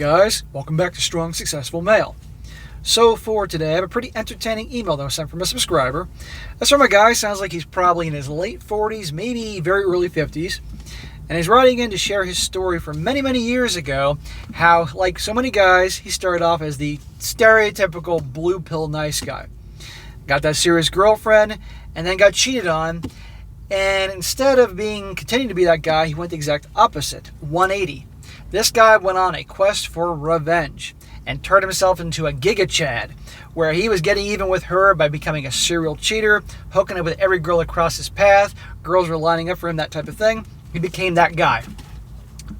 guys, welcome back to Strong Successful Male. So for today, I have a pretty entertaining email that was sent from a subscriber. That's from a guy, sounds like he's probably in his late 40s, maybe very early 50s. And he's writing in to share his story from many, many years ago, how, like so many guys, he started off as the stereotypical blue pill nice guy. Got that serious girlfriend, and then got cheated on. And instead of continuing to be that guy, he went the exact opposite, 180. This guy went on a quest for revenge and turned himself into a Giga-Chad, where he was getting even with her by becoming a serial cheater, hooking up with every girl across his path. Girls were lining up for him, that type of thing. He became that guy.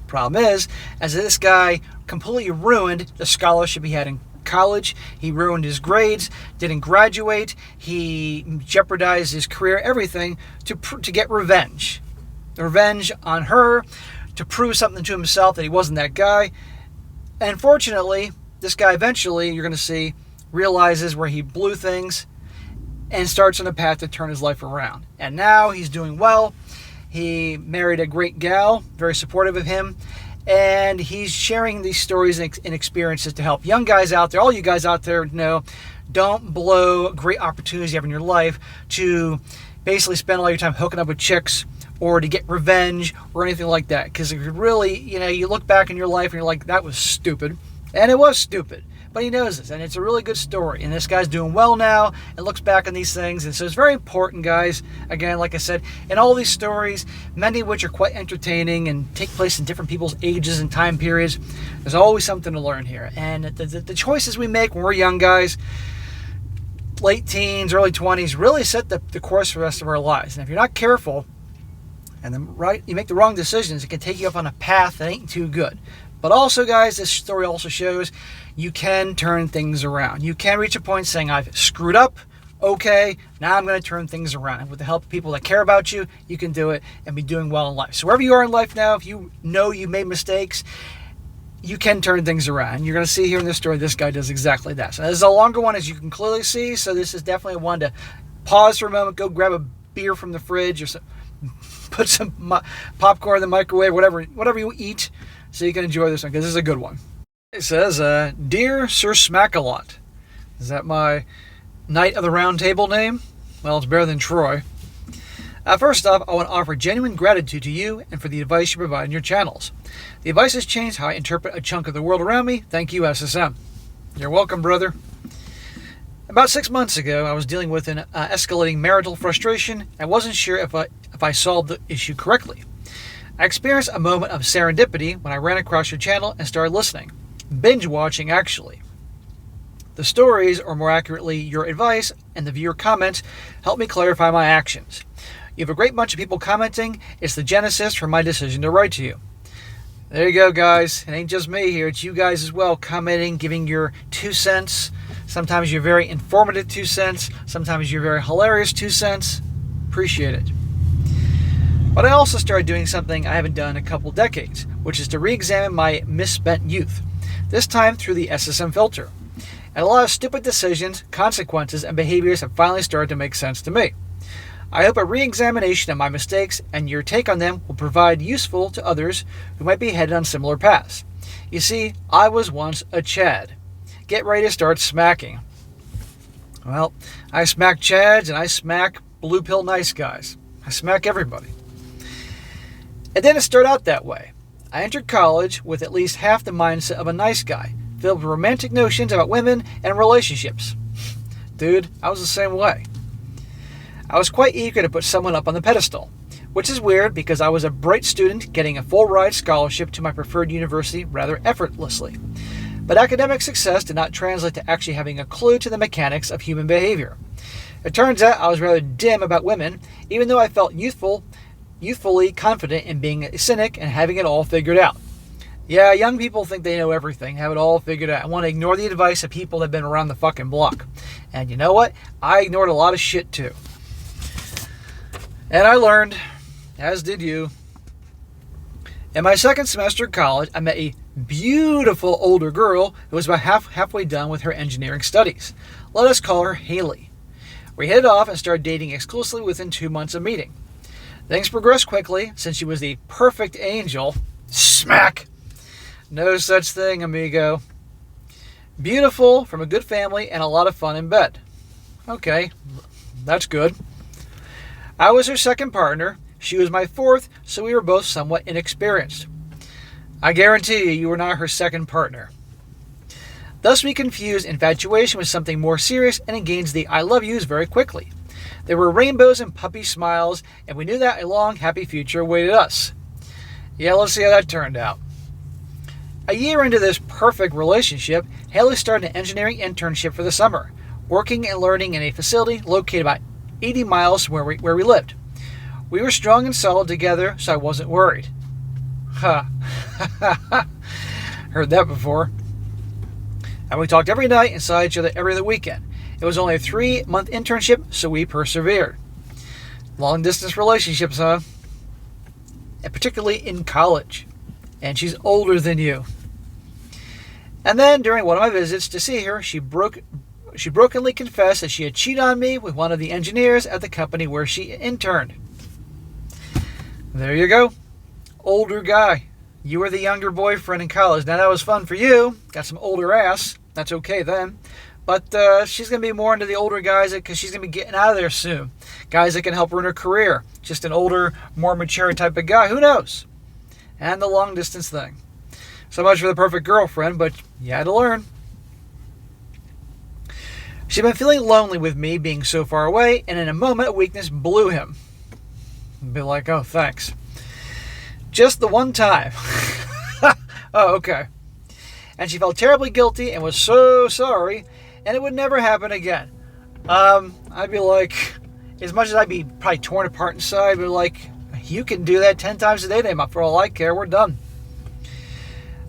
Problem is, as this guy completely ruined the scholarship he had in college, he ruined his grades, didn't graduate, he jeopardized his career, everything to get revenge. Revenge on her, to prove something to himself that he wasn't that guy. And fortunately, this guy eventually, you're going to see, realizes where he blew things and starts on a path to turn his life around. And now he's doing well. He married a great gal, very supportive of him. And he's sharing these stories and experiences to help young guys out there, all you guys out there know, don't blow great opportunities you have in your life to basically spend all your time hooking up with chicks or to get revenge or anything like that. Because if you really, you look back in your life and you're like, that was stupid. And it was stupid. But he knows this, and it's a really good story. And this guy's doing well now and looks back on these things. And so it's very important, guys. Again, like I said, in all these stories, many of which are quite entertaining and take place in different people's ages and time periods, there's always something to learn here. And the choices we make when we're young guys, late teens, early 20s, really set the course for the rest of our lives. And if you're not careful, and then you make the wrong decisions, it can take you up on a path that ain't too good. But also, guys, this story also shows you can turn things around. You can reach a point saying, I've screwed up, okay, now I'm going to turn things around. And with the help of people that care about you, you can do it and be doing well in life. So wherever you are in life now, if you know you made mistakes, you can turn things around. And you're going to see here in this story, this guy does exactly that. So this is a longer one, as you can clearly see. So this is definitely one to pause for a moment, go grab a beer from the fridge or put some popcorn in the microwave, whatever you eat, so you can enjoy this one, because this is a good one. It says, Dear Sir Smack-a-Lot. Is that my Knight of the Round Table name? Well, it's better than Troy. First off, I want to offer genuine gratitude to you and for the advice you provide in your channels. The advice has changed how I interpret a chunk of the world around me. Thank you, SSM. You're welcome, brother. About 6 months ago, I was dealing with an escalating marital frustration. I wasn't sure if I solved the issue correctly. I experienced a moment of serendipity when I ran across your channel and started listening. Binge watching, actually. The stories, or more accurately, your advice and the viewer comments, helped me clarify my actions. You have a great bunch of people commenting. It's the genesis for my decision to write to you. There you go, guys. It ain't just me here. It's you guys as well, commenting, giving your 2 cents. Sometimes you're very informative 2 cents. Sometimes you're very hilarious 2 cents. Appreciate it. But I also started doing something I haven't done in a couple decades, which is to re-examine my misspent youth. This time through the SSM filter. And a lot of stupid decisions, consequences, and behaviors have finally started to make sense to me. I hope a re-examination of my mistakes and your take on them will provide useful to others who might be headed on similar paths. You see, I was once a Chad. Get ready to start smacking. Well, I smack Chads and I smack blue pill nice guys. I smack everybody. It didn't start out that way. I entered college with at least half the mindset of a nice guy, filled with romantic notions about women and relationships. Dude, I was the same way. I was quite eager to put someone up on the pedestal, which is weird because I was a bright student getting a full ride scholarship to my preferred university rather effortlessly. But academic success did not translate to actually having a clue to the mechanics of human behavior. It turns out I was rather dim about women, even though I felt youthfully confident in being a cynic and having it all figured out. Yeah, young people think they know everything, have it all figured out. I want to ignore the advice of people that have been around the fucking block. And you know what? I ignored a lot of shit too. And I learned, as did you. In my second semester of college, I met a beautiful older girl who was about halfway done with her engineering studies. Let us call her Haley. We hit it off and started dating exclusively within 2 months of meeting. Things progressed quickly since she was the perfect angel. Smack! No such thing, amigo. Beautiful, from a good family, and a lot of fun in bed. Okay, that's good. I was her second partner. She was my fourth, so we were both somewhat inexperienced. I guarantee you were not her second partner. Thus we confused infatuation with something more serious and engaged the I love yous very quickly. There were rainbows and puppy smiles, and we knew that a long, happy future awaited us. Yeah, let's see how that turned out. A year into this perfect relationship, Haley started an engineering internship for the summer, working and learning in a facility located about 80 miles from where we lived. We were strong and solid together, so I wasn't worried. Ha. Heard that before. And we talked every night and saw each other every other weekend. It was only a 3-month internship, so we persevered. Long distance relationships, huh? And particularly in college. And she's older than you. And then during one of my visits to see her, she brokenly confessed that she had cheated on me with one of the engineers at the company where she interned. There you go. Older guy. You were the younger boyfriend in college. Now that was fun for you. Got some older ass. That's okay then. But she's going to be more into the older guys because she's going to be getting out of there soon. Guys that can help her in her career. Just an older, more mature type of guy. Who knows? And the long distance thing. So much for the perfect girlfriend, but you had to learn. She'd been feeling lonely with me being so far away, and in a moment of weakness blew him. Be like, oh, thanks. Just the one time. Oh, okay. And she felt terribly guilty and was so sorry, and it would never happen again. I'd be like, as much as I'd be probably torn apart inside, I'd be like, you can do that 10 times a day, for all I care, we're done.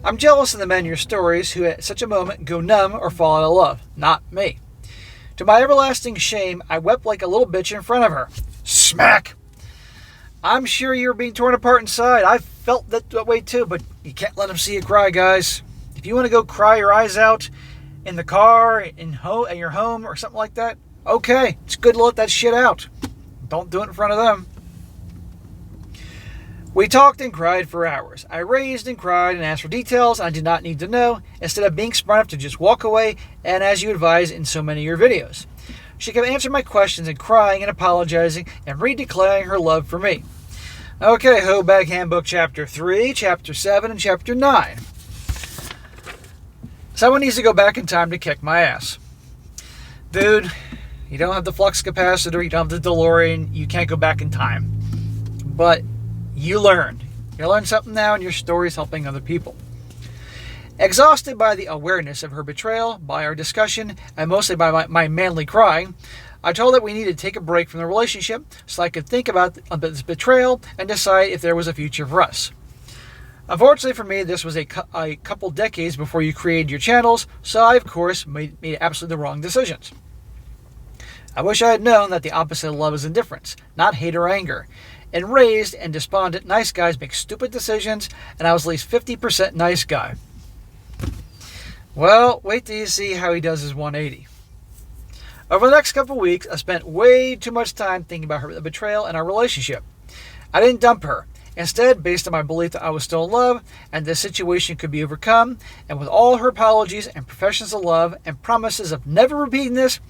I'm jealous of the men in your stories who at such a moment go numb or fall out of love. Not me. To my everlasting shame, I wept like a little bitch in front of her. Smack! I'm sure you're being torn apart inside. I felt that way too, but you can't let them see you cry, guys. If you want to go cry your eyes out in the car, at your home, or something like that, okay. It's good to let that shit out. Don't do it in front of them. We talked and cried for hours. I raised and cried and asked for details I did not need to know, instead of being smart enough to just walk away, and as you advise in so many of your videos. She kept answering my questions and crying and apologizing and redeclaring her love for me. Okay, Hoe Bag Handbook Chapter 3, Chapter 7, and Chapter 9. Someone needs to go back in time to kick my ass. Dude, you don't have the flux capacitor, you don't have the DeLorean, you can't go back in time. But you learned. You learned something now, and your story is helping other people. Exhausted by the awareness of her betrayal, by our discussion, and mostly by my manly crying, I told her that we needed to take a break from the relationship so I could think about this betrayal and decide if there was a future for us. Unfortunately for me, this was a couple decades before you created your channels, so I, of course, made absolutely the wrong decisions. I wish I had known that the opposite of love is indifference, not hate or anger. Enraged and despondent nice guys make stupid decisions, and I was at least 50% nice guy. Well, wait till you see how he does his 180. Over the next couple of weeks, I spent way too much time thinking about her betrayal and our relationship. I didn't dump her. Instead, based on my belief that I was still in love and this situation could be overcome, and with all her apologies and professions of love and promises of never repeating this,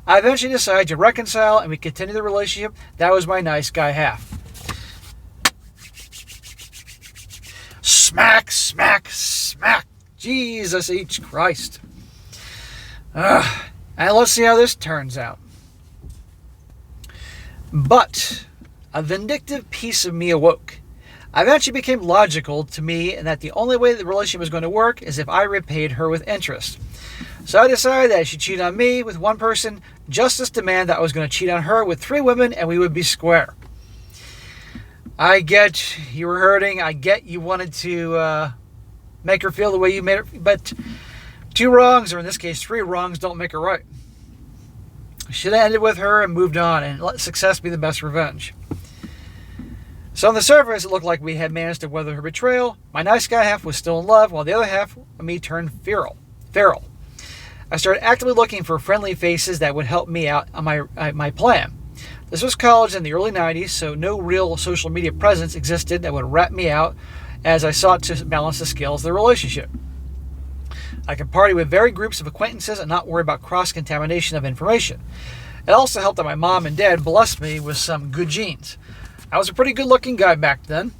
I eventually decided to reconcile and we continued the relationship. That was my nice guy half. Smack, smack, smack. Jesus H. Christ. And let's see how this turns out. But a vindictive piece of me awoke. I eventually became logical to me and that the only way the relationship was going to work is if I repaid her with interest. So I decided that if she cheated on me with one person, justice demanded that I was going to cheat on her with 3 women and we would be square. I get you were hurting. I get you wanted to make her feel the way you made her. But 2 wrongs, or in this case 3 wrongs, don't make her right. Should have ended with her and moved on and let success be the best revenge. So on the surface, it looked like we had managed to weather her betrayal. My nice guy half was still in love, while the other half of me turned feral. I started actively looking for friendly faces that would help me out on my plan. This was college in the early 90s, so no real social media presence existed that would rat me out as I sought to balance the scales of the relationship. I could party with varied groups of acquaintances and not worry about cross-contamination of information. It also helped that my mom and dad blessed me with some good genes. I was a pretty good-looking guy back then.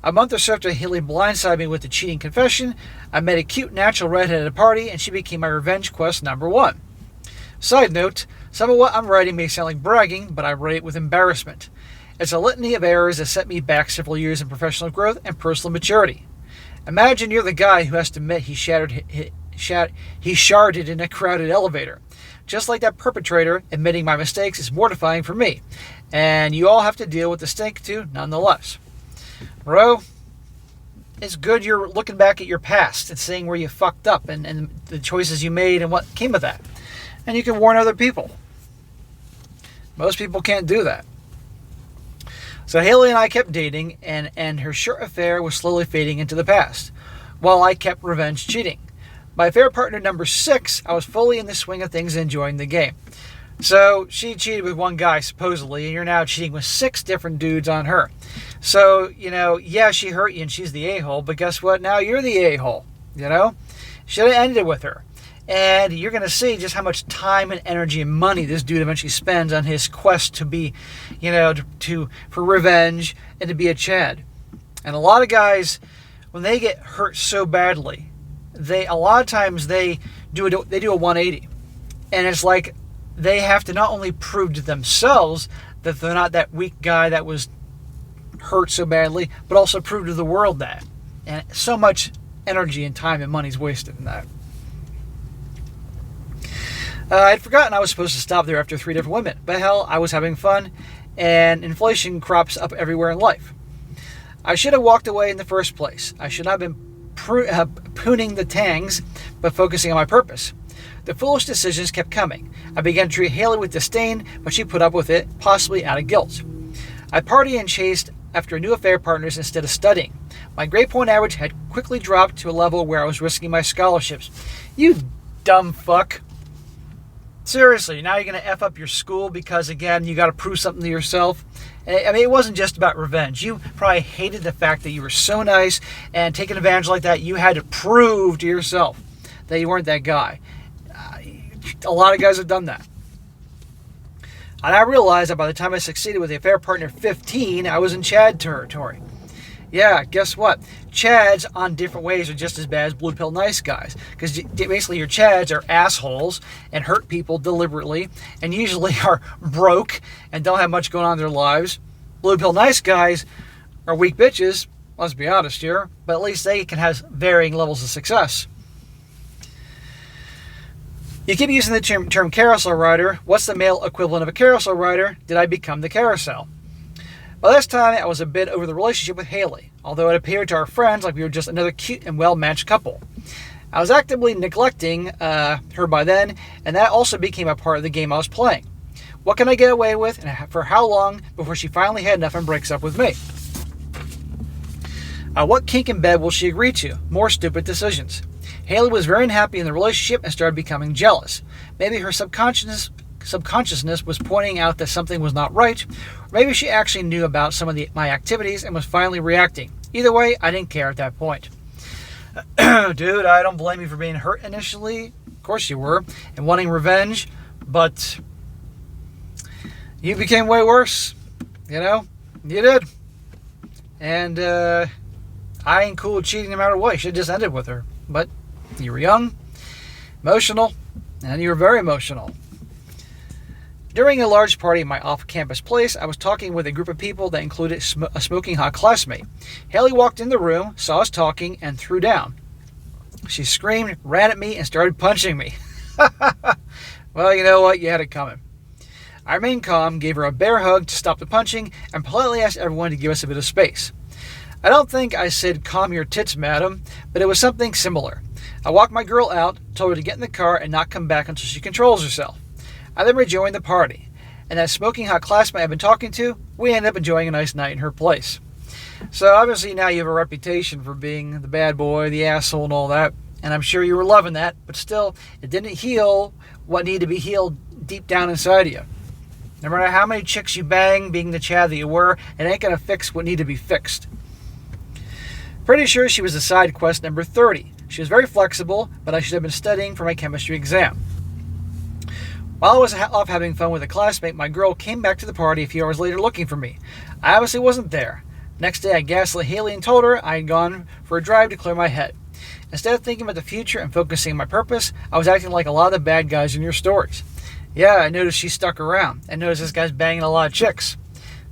A month or so after Haley blindsided me with the cheating confession, I met a cute, natural redhead at a party, and she became my revenge quest number one. Side note, some of what I'm writing may sound like bragging, but I write it with embarrassment. It's a litany of errors that set me back several years in professional growth and personal maturity. Imagine you're the guy who has to admit he sharded in a crowded elevator. Just like that perpetrator, admitting my mistakes is mortifying for me, and you all have to deal with the stink too, nonetheless. Bro, it's good you're looking back at your past and seeing where you fucked up and the choices you made and what came of that. And you can warn other people. Most people can't do that. So Haley and I kept dating, and her short affair was slowly fading into the past, while I kept revenge cheating. By affair partner number 6, I was fully in the swing of things and enjoying the game. So she cheated with one guy, supposedly, and you're now cheating with 6 different dudes on her. So, yeah, she hurt you and she's the a-hole, but guess what? Now you're the a-hole, Should have ended with her. And you're going to see just how much time and energy and money this dude eventually spends on his quest to be, for revenge and to be a Chad. And a lot of guys, when they get hurt so badly, a lot of times they do a 180. And it's like they have to not only prove to themselves that they're not that weak guy that was hurt so badly, but also prove to the world that. And so much energy and time and money is wasted in that. I'd forgotten I was supposed to stop there after 3 different women. But hell, I was having fun, and inflation crops up everywhere in life. I should have walked away in the first place. I should not have been pruning the tangs, but focusing on my purpose. The foolish decisions kept coming. I began to treat Haley with disdain, but she put up with it, possibly out of guilt. I partied and chased after new affair partners instead of studying. My grade point average had quickly dropped to a level where I was risking my scholarships. You dumb fuck. Seriously, now you're going to F up your school because, again, you got to prove something to yourself. I mean, it wasn't just about revenge. You probably hated the fact that you were so nice, and taking advantage like that, you had to prove to yourself that you weren't that guy. A lot of guys have done that. And I realized that by the time I succeeded with the affair partner 15, I was in Chad territory. Yeah, guess what? Chads on different ways are just as bad as blue pill nice guys. Because basically your Chads are assholes and hurt people deliberately and usually are broke and don't have much going on in their lives. Blue pill nice guys are weak bitches, let's be honest here, but at least they can have varying levels of success. You keep using the term carousel rider. What's the male equivalent of a carousel rider? Did I become the carousel? By this time, I was a bit over the relationship with Haley, although it appeared to our friends like we were just another cute and well-matched couple. I was actively neglecting her by then, and that also became a part of the game I was playing. What can I get away with, and for how long before she finally had enough and breaks up with me? What kink in bed will she agree to? More stupid decisions. Haley was very unhappy in the relationship and started becoming jealous. Maybe her subconsciousness was pointing out that something was not right, or maybe she actually knew about some of my activities and was finally reacting. Either way, I didn't care at that point. Dude, I don't blame you for being hurt initially. Of course you were, and wanting revenge, but you became way worse. You did. And I ain't cool with cheating no matter what. You should have just ended with her. But you were young, emotional, and you were very emotional. During a large party at my off-campus place, I was talking with a group of people that included a smoking hot classmate. Haley walked in the room, saw us talking, and threw down. She screamed, ran at me, and started punching me. Well, you know what? You had it coming. I remained calm, gave her a bear hug to stop the punching, and politely asked everyone to give us a bit of space. I don't think I said, "Calm your tits, madam," but it was something similar. I walked my girl out, told her to get in the car and not come back until she controls herself. I then rejoined the party, and that smoking hot classmate I've been talking to, we ended up enjoying a nice night in her place. So obviously now you have a reputation for being the bad boy, the asshole, and all that, and I'm sure you were loving that, but still, it didn't heal what needed to be healed deep down inside of you. No matter how many chicks you bang, being the Chad that you were, it ain't going to fix what needed to be fixed. Pretty sure she was a side quest number 30. She was very flexible, but I should have been studying for my chemistry exam. While I was off having fun with a classmate, my girl came back to the party a few hours later looking for me. I obviously wasn't there. Next day, I gaslit Haley and told her I had gone for a drive to clear my head. Instead of thinking about the future and focusing on my purpose, I was acting like a lot of the bad guys in your stories. Yeah, I noticed she stuck around. I noticed this guy's banging a lot of chicks.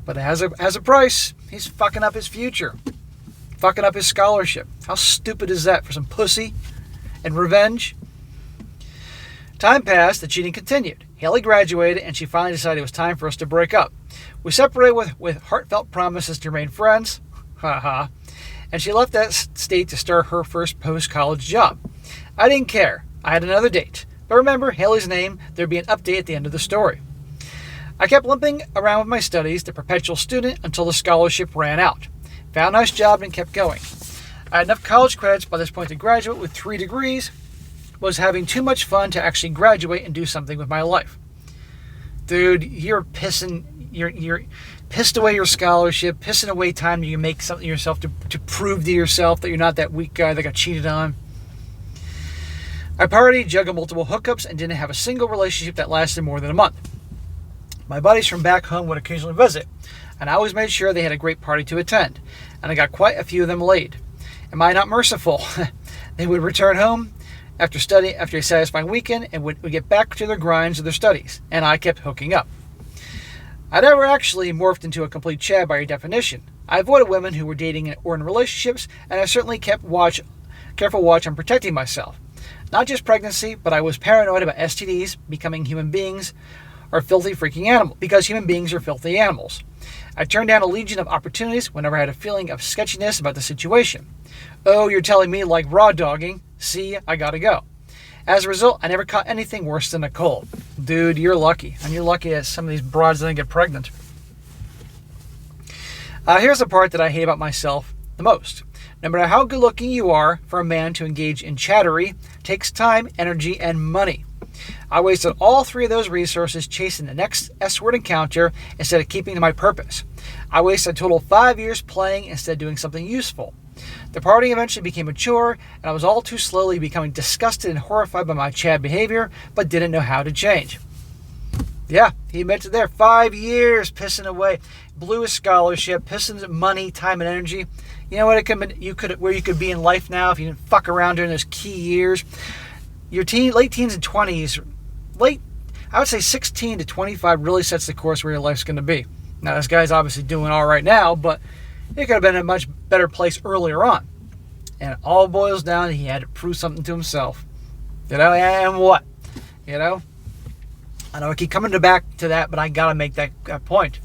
But it has a price. He's fucking up his future. Fucking up his scholarship. How stupid is that for some pussy and revenge? Time passed, the cheating continued. Haley graduated, and she finally decided it was time for us to break up. We separated with heartfelt promises to remain friends. Haha. And she left that state to start her first post-college job. I didn't care. I had another date. But remember Haley's name, there'd be an update at the end of the story. I kept limping around with my studies, the perpetual student, until the scholarship ran out. Found a nice job and kept going. I had enough college credits by this point to graduate with 3 degrees. Was having too much fun to actually graduate and do something with my life. Dude, you're pissed away your scholarship, pissing away time you can make something yourself to prove to yourself that you're not that weak guy that got cheated on. I partied, juggled multiple hookups, and didn't have a single relationship that lasted more than a month. My buddies from back home would occasionally visit, and I always made sure they had a great party to attend, and I got quite a few of them laid. Am I not merciful? They would return home after a satisfying weekend and would get back to their grinds of their studies, and I kept hooking up. I never actually morphed into a complete Chad by your definition. I avoided women who were dating or in relationships, and I certainly kept careful watch on protecting myself. Not just pregnancy, but I was paranoid about STDs, becoming human beings are filthy freaking animals, because human beings are filthy animals. I turned down a legion of opportunities whenever I had a feeling of sketchiness about the situation. Oh, you're telling me like raw dogging? See, I gotta go. As a result, I never caught anything worse than a cold. Dude, you're lucky. And you're lucky that some of these broads didn't get pregnant. Here's the part that I hate about myself the most. No matter how good looking you are, for a man to engage in chattery takes time, energy, and money. I wasted all 3 of those resources chasing the next S-word encounter instead of keeping to my purpose. I wasted a total of 5 years playing instead of doing something useful. The party eventually became mature, and I was all too slowly becoming disgusted and horrified by my Chad behavior, but didn't know how to change. Yeah, he admits it there. 5 years pissing away. Blew his scholarship, pissing money, time, and energy. You know what it could where you could be in life now if you didn't fuck around during those key years. Your late teens and 20s, I would say 16 to 25 really sets the course where your life's going to be. Now, this guy's obviously doing all right now, but it could have been in a much better place earlier on. And it all boils down to he had to prove something to himself. And what? I know I keep coming back to that, but I got to make that point.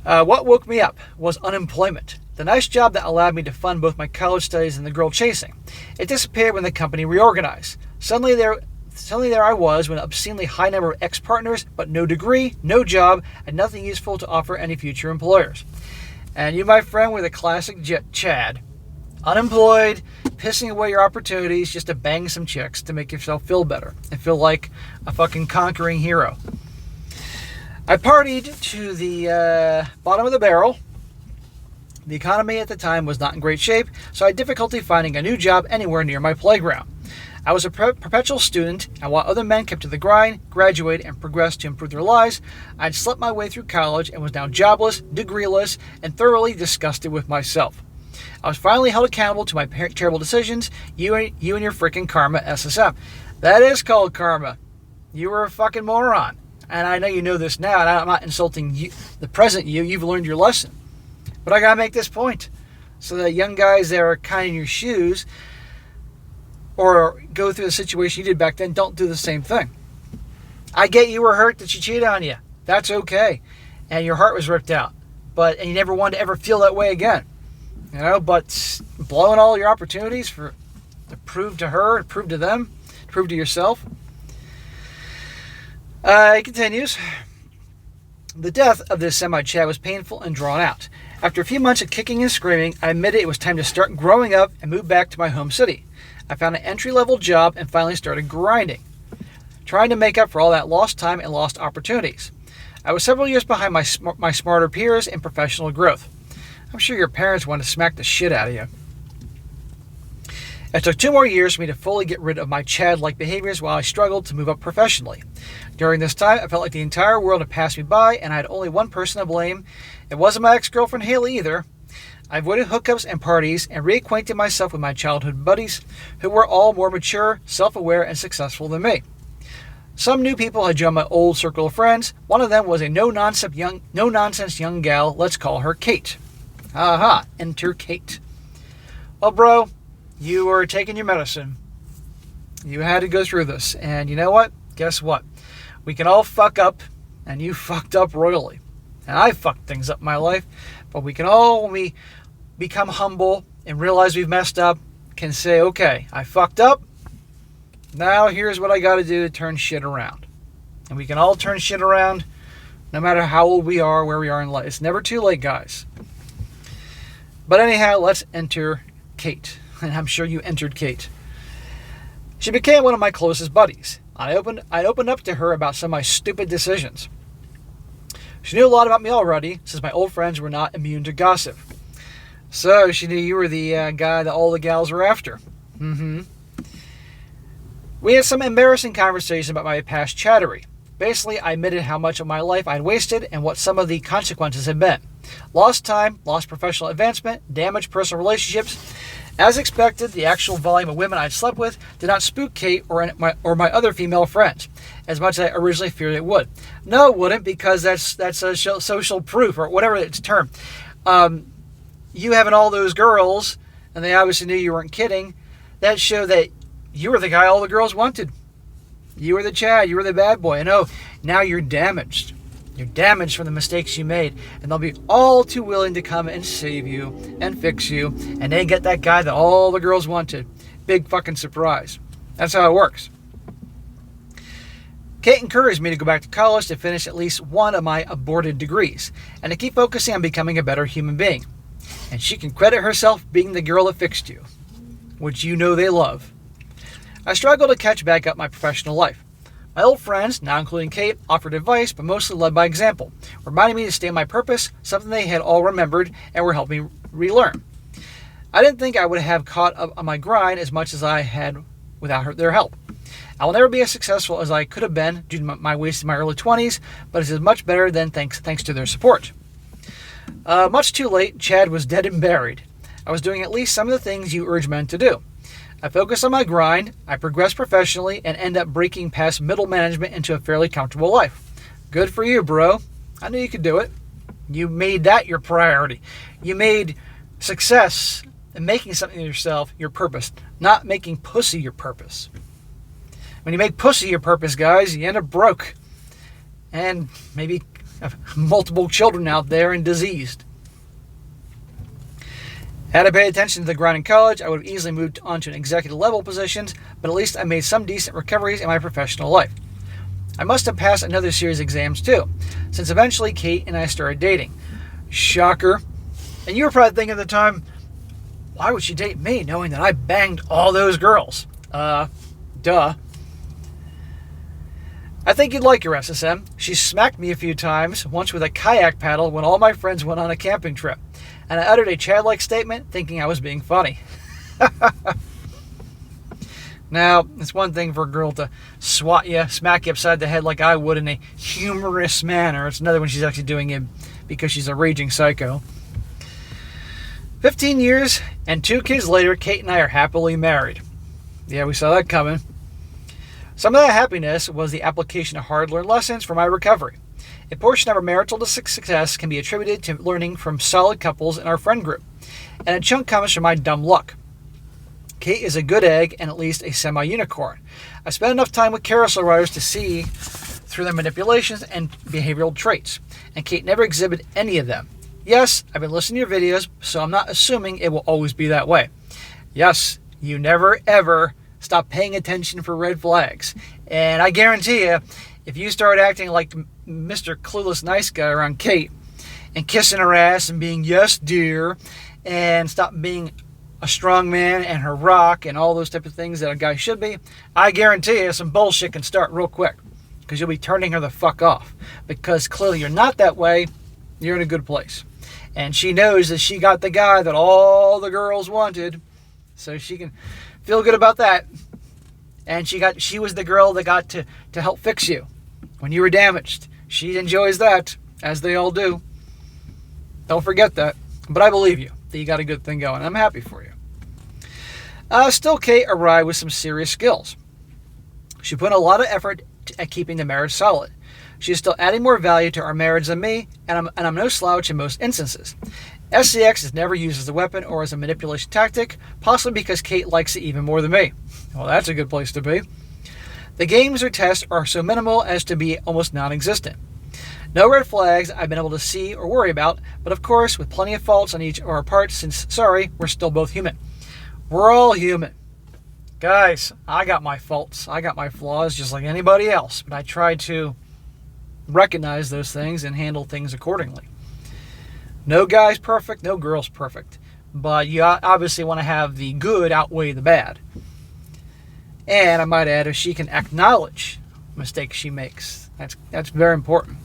What woke me up was unemployment. The nice job that allowed me to fund both my college studies and the girl chasing. It disappeared when the company reorganized. Suddenly there I was with an obscenely high number of ex-partners, but no degree, no job, and nothing useful to offer any future employers. And you, my friend, were the classic Chad. Unemployed, pissing away your opportunities just to bang some chicks to make yourself feel better and feel like a fucking conquering hero. I partied to the bottom of the barrel. The economy at the time was not in great shape, so I had difficulty finding a new job anywhere near my playground. I was a perpetual student, and while other men kept to the grind, graduated, and progressed to improve their lives, I'd slept my way through college and was now jobless, degreeless, and thoroughly disgusted with myself. I was finally held accountable to my terrible decisions, you and your freaking karma, SSM. That is called karma. You were a fucking moron. And I know you know this now, and I'm not insulting you, the present you. You've learned your lesson. But I gotta make this point, so that young guys that are kind of in your shoes or go through the situation you did back then don't do the same thing. I get you were hurt that she cheated on you. That's okay. And your heart was ripped out. And you never wanted to ever feel that way again. But blowing all your opportunities to prove to her, to prove to them, to prove to yourself. It continues. The death of this semi-Chad was painful and drawn out. After a few months of kicking and screaming, I admitted it was time to start growing up and move back to my home city. I found an entry-level job and finally started grinding, trying to make up for all that lost time and lost opportunities. I was several years behind my smarter peers in professional growth. I'm sure your parents want to smack the shit out of you. It took 2 more years for me to fully get rid of my Chad-like behaviors while I struggled to move up professionally. During this time, I felt like the entire world had passed me by and I had only one person to blame. It wasn't my ex-girlfriend Haley either. I avoided hookups and parties and reacquainted myself with my childhood buddies who were all more mature, self-aware, and successful than me. Some new people had joined my old circle of friends. One of them was a no-nonsense young gal. Let's call her Kate. Aha, enter Kate. Well, bro, you were taking your medicine. You had to go through this. And you know what? Guess what? We can all fuck up, and you fucked up royally. And I fucked things up in my life. But we can all, when we become humble and realize we've messed up, can say, okay, I fucked up. Now here's what I got to do to turn shit around. And we can all turn shit around no matter how old we are, where we are in life. It's never too late, guys. But anyhow, let's enter Kate. And I'm sure you entered Kate. She became one of my closest buddies. I opened up to her about some of my stupid decisions. She knew a lot about me already, since my old friends were not immune to gossip. So she knew you were the guy that all the gals were after. We had some embarrassing conversations about my past chattery. Basically, I admitted how much of my life I'd wasted and what some of the consequences had been. Lost time, lost professional advancement, damaged personal relationships. As expected, the actual volume of women I'd slept with did not spook Kate or my other female friends, as much as I originally feared it would. No, it wouldn't, because that's a social proof, or whatever it's termed. You having all those girls, and they obviously knew you weren't kidding, that showed that you were the guy all the girls wanted. You were the Chad, you were the bad boy. And oh, now you're damaged. You're damaged from the mistakes you made, and they'll be all too willing to come and save you and fix you, and they get that guy that all the girls wanted. Big fucking surprise. That's how it works. Kate encouraged me to go back to college to finish at least one of my aborted degrees, and to keep focusing on becoming a better human being. And she can credit herself being the girl that fixed you, which you know they love. I struggled to catch back up my professional life. My old friends, now including Kate, offered advice, but mostly led by example, reminding me to stay on my purpose, something they had all remembered and were helping me relearn. I didn't think I would have caught up on my grind as much as I had without their help. I will never be as successful as I could have been due to my waste in my early 20s, but it is much better than thanks to their support. Much too late, Chad was dead and buried. I was doing at least some of the things you urge men to do. I focus on my grind, I progress professionally, and end up breaking past middle management into a fairly comfortable life. Good for you, bro. I knew you could do it. You made that your priority. You made success and making something of yourself your purpose, not making pussy your purpose. When you make pussy your purpose, guys, you end up broke. And maybe multiple children out there and diseased. Had I paid attention to the grind in college, I would have easily moved on to an executive level positions, but at least I made some decent recoveries in my professional life. I must have passed another series of exams too, since eventually Kate and I started dating. Shocker. And you were probably thinking at the time, why would she date me knowing that I banged all those girls? Duh. I think you'd like your SSM. She smacked me a few times, once with a kayak paddle when all my friends went on a camping trip. And I uttered a Chad-like statement thinking I was being funny. Now, it's one thing for a girl to smack you upside the head like I would in a humorous manner. It's another when she's actually doing it because she's a raging psycho. 15 years and 2 kids later, Kate and I are happily married. Yeah, we saw that coming. Some of that happiness was the application of hard-learned lessons for my recovery. A portion of our marital success can be attributed to learning from solid couples in our friend group, and a chunk comes from my dumb luck. Kate is a good egg and at least a semi-unicorn. I spent enough time with carousel riders to see through their manipulations and behavioral traits, and Kate never exhibited any of them. Yes, I've been listening to your videos, so I'm not assuming it will always be that way. Yes, you never ever stop paying attention for red flags, and I guarantee you, if you start acting like Mr. Clueless Nice Guy around Kate and kissing her ass and being yes dear and stop being a strong man and her rock and all those type of things that a guy should be, I guarantee you some bullshit can start real quick because you'll be turning her the fuck off because clearly you're not that way. You're in a good place. And she knows that she got the guy that all the girls wanted. So she can feel good about that. And she was the girl that got to help fix you when you were damaged. She enjoys that, as they all do. Don't forget that. But I believe you that you got a good thing going. I'm happy for you. Still, Kate arrived with some serious skills. She put in a lot of effort at keeping the marriage solid. She's still adding more value to our marriage than me, and I'm no slouch in most instances. SCX is never used as a weapon or as a manipulation tactic, possibly because Kate likes it even more than me. Well, that's a good place to be. The games or tests are so minimal as to be almost non-existent. No red flags I've been able to see or worry about, but of course with plenty of faults on each of our parts since, sorry, we're still both human. We're all human. Guys, I got my faults. I got my flaws just like anybody else, but I try to recognize those things and handle things accordingly. No guy's perfect, no girl's perfect, but you obviously want to have the good outweigh the bad. And I might add, if she can acknowledge mistakes she makes, that's very important.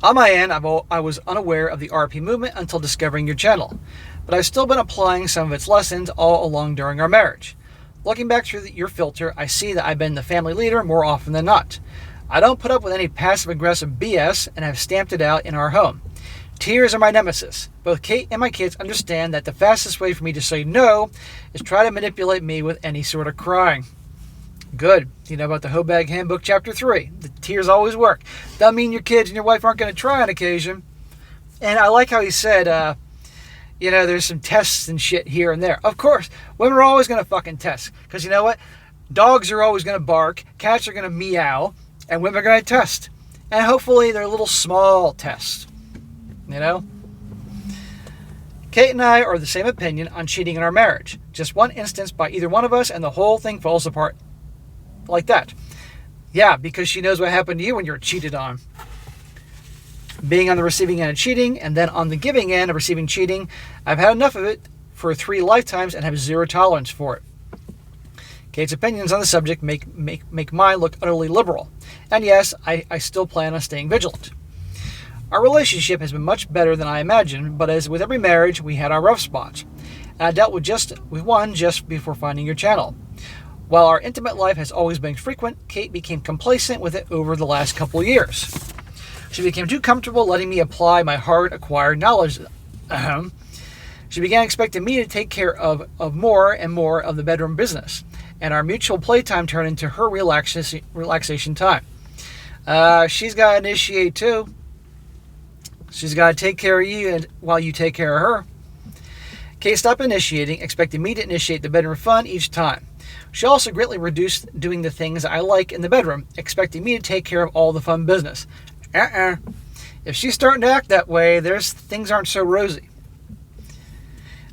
On my end, I was unaware of the RP movement until discovering your channel, but I've still been applying some of its lessons all along during our marriage. Looking back through your filter, I see that I've been the family leader more often than not. I don't put up with any passive-aggressive BS and have stamped it out in our home. Tears are my nemesis. Both Kate and my kids understand that the fastest way for me to say no is try to manipulate me with any sort of crying. Good. You know about the Hobag Handbook, Chapter 3. The tears always work. Doesn't mean your kids and your wife aren't going to try on occasion. And I like how he said, there's some tests and shit here and there. Of course, women are always going to fucking test. Because you know what? Dogs are always going to bark. Cats are going to meow. And women are going to test. And hopefully they're little small tests. You know? Kate and I are of the same opinion on cheating in our marriage. Just one instance by either one of us and the whole thing falls apart like that. Yeah, because she knows what happened to you when you were cheated on. Being on the receiving end of cheating and then on the giving end of receiving cheating, I've had enough of it for 3 lifetimes and have zero tolerance for it. Kate's opinions on the subject make mine look utterly liberal. And yes, I still plan on staying vigilant. Our relationship has been much better than I imagined, but as with every marriage, we had our rough spots. And I dealt with one just before finding your channel. While our intimate life has always been frequent, Kate became complacent with it over the last couple of years. She became too comfortable letting me apply my hard-acquired knowledge. She began expecting me to take care of more and more of the bedroom business, and our mutual playtime turned into her relaxation time. She's got to initiate too. She's got to take care of you while you take care of her. Kate stopped initiating, expecting me to initiate the bedroom fun each time. She also greatly reduced doing the things I like in the bedroom, expecting me to take care of all the fun business. If she's starting to act that way, things aren't so rosy.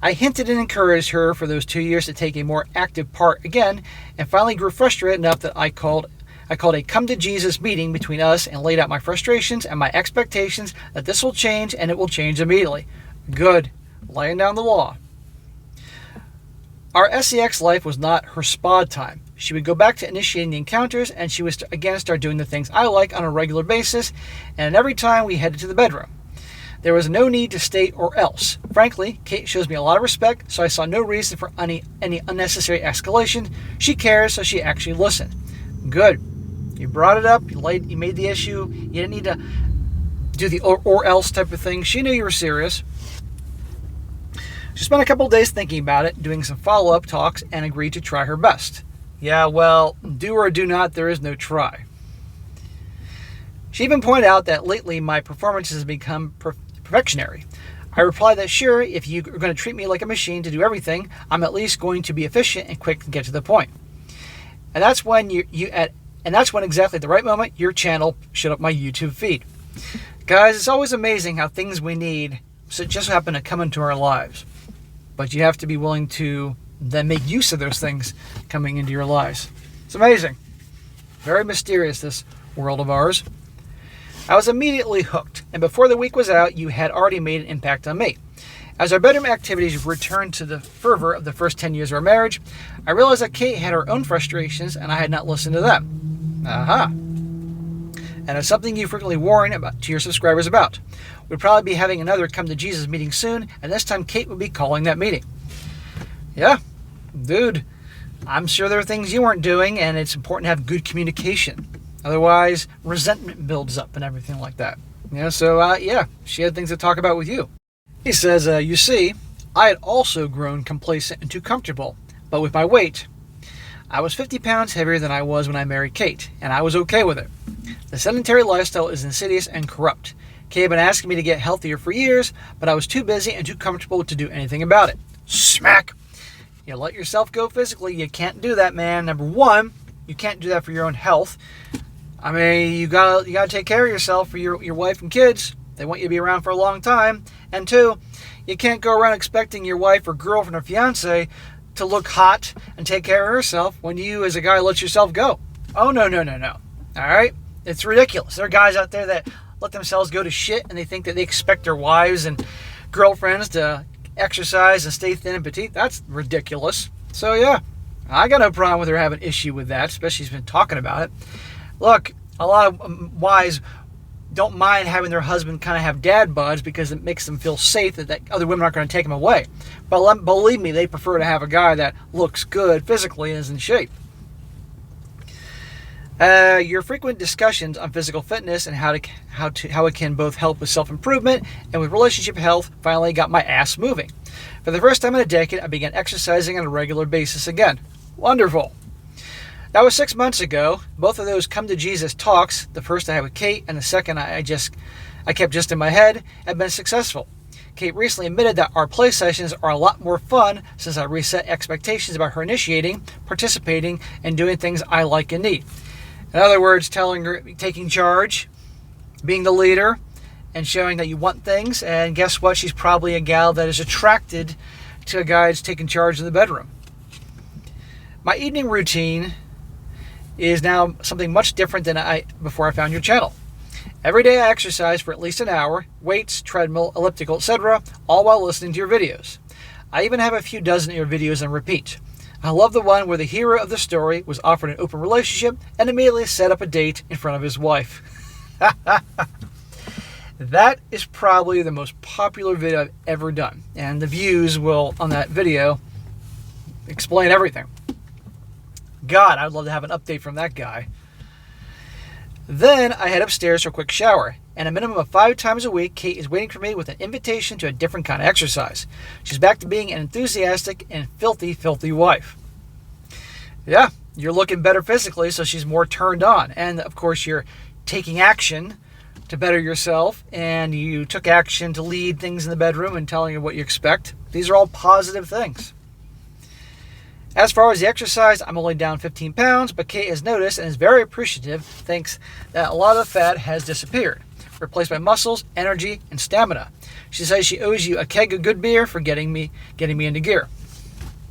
I hinted and encouraged her for those 2 years to take a more active part again, and finally grew frustrated enough that I called a come-to-Jesus meeting between us and laid out my frustrations and my expectations that this will change and it will change immediately. Good. Laying down the law. Our SEX life was not her spa time. She would go back to initiating the encounters and she would again start doing the things I like on a regular basis, and every time we headed to the bedroom. There was no need to state or else. Frankly, Kate shows me a lot of respect, so I saw no reason for any unnecessary escalation. She cares, so she actually listened. Good. You brought it up, you made the issue, you didn't need to do the or else type of thing. She knew you were serious. She spent a couple of days thinking about it, doing some follow-up talks, and agreed to try her best. Yeah, well, do or do not, there is no try. She even pointed out that lately my performance has become perfectionary. I replied that sure, if you're going to treat me like a machine to do everything, I'm at least going to be efficient and quick to get to the point. And that's when that's when exactly at the right moment your channel showed up my YouTube feed. Guys, it's always amazing how things we need just happen to come into our lives. But you have to be willing to then make use of those things coming into your lives. It's amazing. Very mysterious, this world of ours. I was immediately hooked, and before the week was out, you had already made an impact on me. As our bedroom activities returned to the fervor of the first 10 years of our marriage, I realized that Kate had her own frustrations and I had not listened to them. Aha. and it's something you frequently warn about to your subscribers about. We'll probably be having another Come to Jesus meeting soon, and this time Kate will be calling that meeting. Yeah, dude, I'm sure there are things you weren't doing, and it's important to have good communication. Otherwise, resentment builds up and everything like that. She had things to talk about with you. He says, you see, I had also grown complacent and too comfortable, but with my weight, I was 50 pounds heavier than I was when I married Kate, and I was okay with it. The sedentary lifestyle is insidious and corrupt. Kate had been asking me to get healthier for years, but I was too busy and too comfortable to do anything about it. Smack! You let yourself go physically. You can't do that, man. Number one, you can't do that for your own health. I mean, you gotta take care of yourself for your wife and kids. They want you to be around for a long time. And two, you can't go around expecting your wife or girlfriend or fiance to look hot and take care of herself when you, as a guy, let yourself go. Oh, no. All right? It's ridiculous. There are guys out there that let themselves go to shit, and they think that they expect their wives and girlfriends to exercise and stay thin and petite. That's ridiculous. So, yeah, I got no problem with her having an issue with that, especially she's been talking about it. Look, a lot of wives don't mind having their husband kind of have dad bods because it makes them feel safe that other women aren't going to take them away. But believe me, they prefer to have a guy that looks good physically and is in shape. Your frequent discussions on physical fitness and how it can both help with self-improvement and with relationship health finally got my ass moving. For the first time in a decade, I began exercising on a regular basis again. Wonderful. That was 6 months ago. Both of those Come to Jesus talks, the first I had with Kate and the second I kept just in my head, have been successful. Kate recently admitted that our play sessions are a lot more fun since I reset expectations about her initiating, participating, and doing things I like and need. In other words, telling her, taking charge, being the leader, and showing that you want things. And guess what? She's probably a gal that is attracted to a guy that's taking charge in the bedroom. My evening routine is now something much different than before I found your channel. Every day I exercise for at least an hour, weights, treadmill, elliptical, etc., all while listening to your videos. I even have a few dozen of your videos on repeat. I love the one where the hero of the story was offered an open relationship and immediately set up a date in front of his wife. That is probably the most popular video I've ever done, and the views will, on that video, explain everything. God, I'd love to have an update from that guy. Then I head upstairs for a quick shower, and a minimum of 5 times a week, Kate is waiting for me with an invitation to a different kind of exercise. She's back to being an enthusiastic and filthy wife. Yeah, you're looking better physically, so she's more turned on. And, of course, you're taking action to better yourself, and you took action to lead things in the bedroom and telling her what you expect. These are all positive things. As far as the exercise, I'm only down 15 pounds, but Kate has noticed and is very appreciative, thinks that a lot of the fat has disappeared, replaced by muscles, energy, and stamina. She says she owes you a keg of good beer for getting me into gear.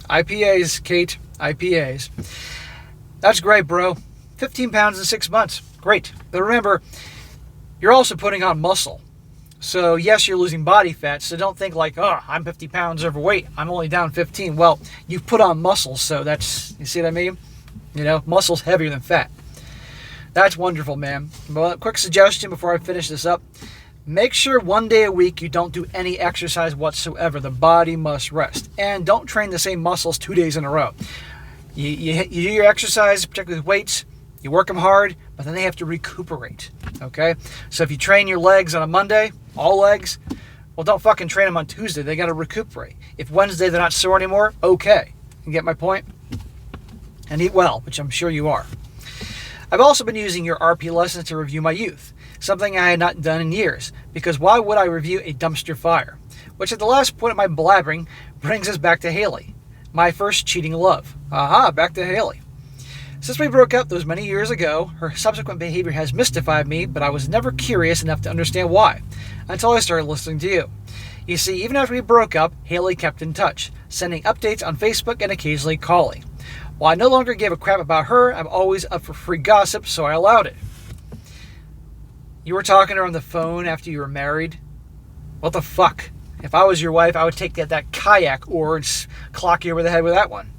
IPAs, Kate, IPAs. That's great, bro. 15 pounds in 6 months. Great. But remember, you're also putting on muscle. So, yes, you're losing body fat, so don't think like, oh, I'm 50 pounds overweight. I'm only down 15. Well, you've put on muscle, so that's, you see what I mean? You know, muscle's heavier than fat. That's wonderful, man. Well, quick suggestion before I finish this up. Make sure 1 day a week you don't do any exercise whatsoever. The body must rest. And don't train the same muscles 2 days in a row. You do your exercise, particularly with weights, you work them hard, but then they have to recuperate, okay? So if you train your legs on a Monday, all legs, well, don't fucking train them on Tuesday. They got to recuperate. If Wednesday they're not sore anymore, okay. You get my point? And eat well, which I'm sure you are. I've also been using your RP lessons to review my youth, something I had not done in years, because why would I review a dumpster fire? Which at the last point of my blabbering brings us back to Haley, my first cheating love. Aha, back to Haley. Since we broke up those many years ago, her subsequent behavior has mystified me, but I was never curious enough to understand why, until I started listening to you. You see, even after we broke up, Haley kept in touch, sending updates on Facebook and occasionally calling. While I no longer gave a crap about her, I'm always up for free gossip, so I allowed it. You were talking to her on the phone after you were married? What the fuck? If I was your wife, I would take that kayak oar and clock you over the head with that one.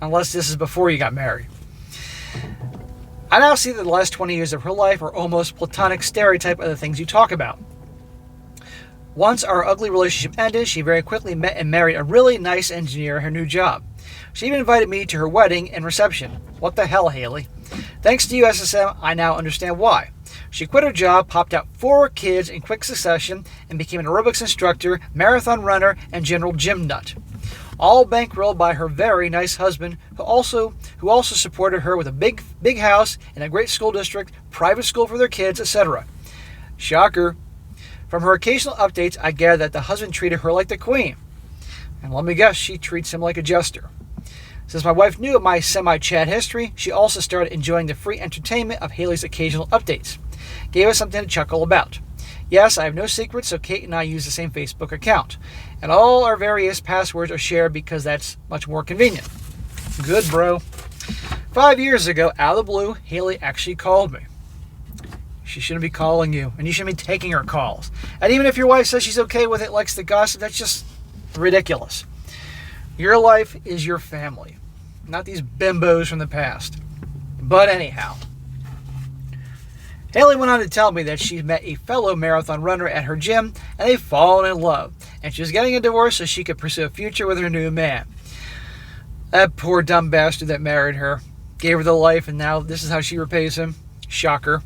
Unless this is before you got married. I now see that the last 20 years of her life are almost platonic stereotype of the things you talk about. Once our ugly relationship ended, she very quickly met and married a really nice engineer at her new job. She even invited me to her wedding and reception. What the hell, Haley? Thanks to you, SSM, I now understand why. She quit her job, popped out 4 kids in quick succession, and became an aerobics instructor, marathon runner, and general gym nut. All bankrolled by her very nice husband, who also supported her with a big house in a great school district, private school for their kids, etc. Shocker. From her occasional updates, I gather that the husband treated her like the queen. And let me guess, she treats him like a jester. Since my wife knew of my semi-Chad history, she also started enjoying the free entertainment of Haley's occasional updates. Gave us something to chuckle about. Yes, I have no secrets, so Kate and I use the same Facebook account. And all our various passwords are shared because that's much more convenient. Good, bro. 5 years ago, out of the blue, Haley actually called me. She shouldn't be calling you, and you shouldn't be taking her calls. And even if your wife says she's okay with it, likes the gossip, that's just ridiculous. Your life is your family, not these bimbos from the past. But anyhow, Haley went on to tell me that she met a fellow marathon runner at her gym, and they've fallen in love. And she was getting a divorce so she could pursue a future with her new man. That poor dumb bastard that married her, gave her the life, and now this is how she repays him. Shocker.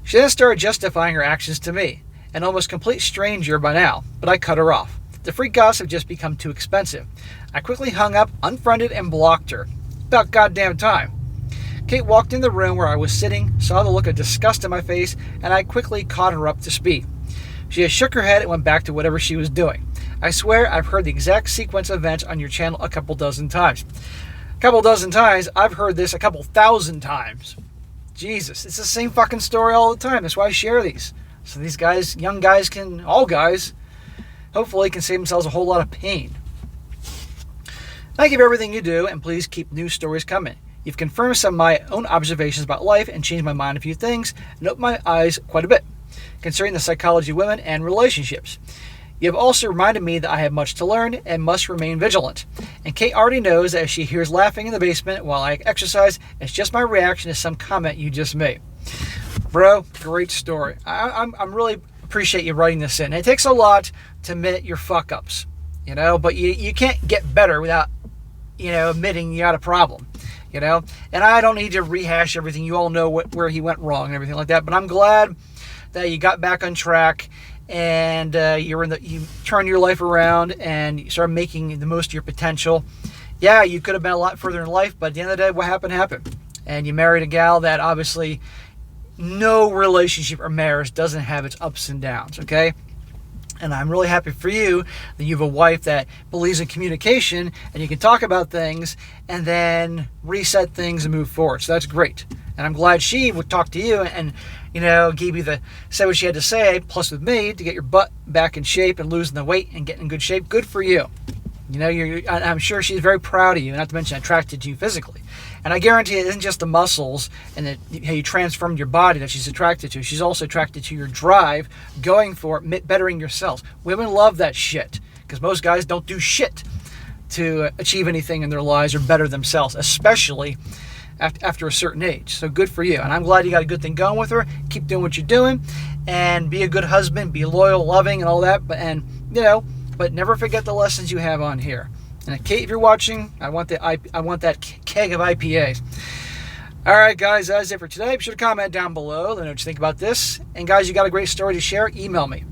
She then started justifying her actions to me, an almost complete stranger by now, but I cut her off. The free gossip just become too expensive. I quickly hung up, unfriended, and blocked her. About goddamn time. Kate walked in the room where I was sitting, saw the look of disgust in my face, and I quickly caught her up to speed. She just shook her head and went back to whatever she was doing. I swear I've heard the exact sequence of events on your channel a couple dozen times. A couple dozen times? I've heard this a couple thousand times. Jesus, it's the same fucking story all the time. That's why I share these. So these guys, young guys all guys, hopefully can save themselves a whole lot of pain. Thank you for everything you do, and please keep new stories coming. You've confirmed some of my own observations about life and changed my mind on a few things and opened my eyes quite a bit concerning the psychology of women and relationships. You have also reminded me that I have much to learn and must remain vigilant. And Kate already knows that if she hears laughing in the basement while I exercise, it's just my reaction to some comment you just made. Bro, great story. I'm really appreciate you writing this in. It takes a lot to admit your fuck-ups, but you can't get better without, admitting you got a problem, And I don't need to rehash everything. You all know where he went wrong and everything like that. But I'm glad that you got back on track and you turned your life around and you started making the most of your potential. Yeah, you could have been a lot further in life, but at the end of the day, what happened. And you married a gal that obviously no relationship or marriage doesn't have its ups and downs, okay? And I'm really happy for you that you have a wife that believes in communication and you can talk about things and then reset things and move forward. So that's great. And I'm glad she would talk to you and gave you say what she had to say, plus with me, to get your butt back in shape and losing the weight and getting in good shape. Good for you. I'm sure she's very proud of you, not to mention attracted to you physically. And I guarantee it isn't just the muscles and how you transformed your body that she's attracted to. She's also attracted to your drive, going for it, bettering yourselves. Women love that shit because most guys don't do shit to achieve anything in their lives or better themselves, especially after a certain age. So good for you. And I'm glad you got a good thing going with her. Keep doing what you're doing and be a good husband, be loyal, loving, and all that. But never forget the lessons you have on here. And Kate, if you're watching, I want that keg of IPAs. All right, guys, that's it for today. Be sure to comment down below. Let me know what you think about this. And guys, you got a great story to share, email me.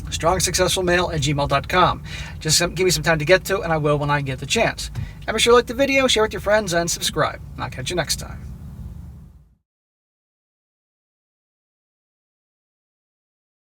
strongsuccessfulmale@gmail.com. Just give me some time to get to it, and I will when I get the chance. And be sure to like the video, share with your friends, and subscribe. And I'll catch you next time.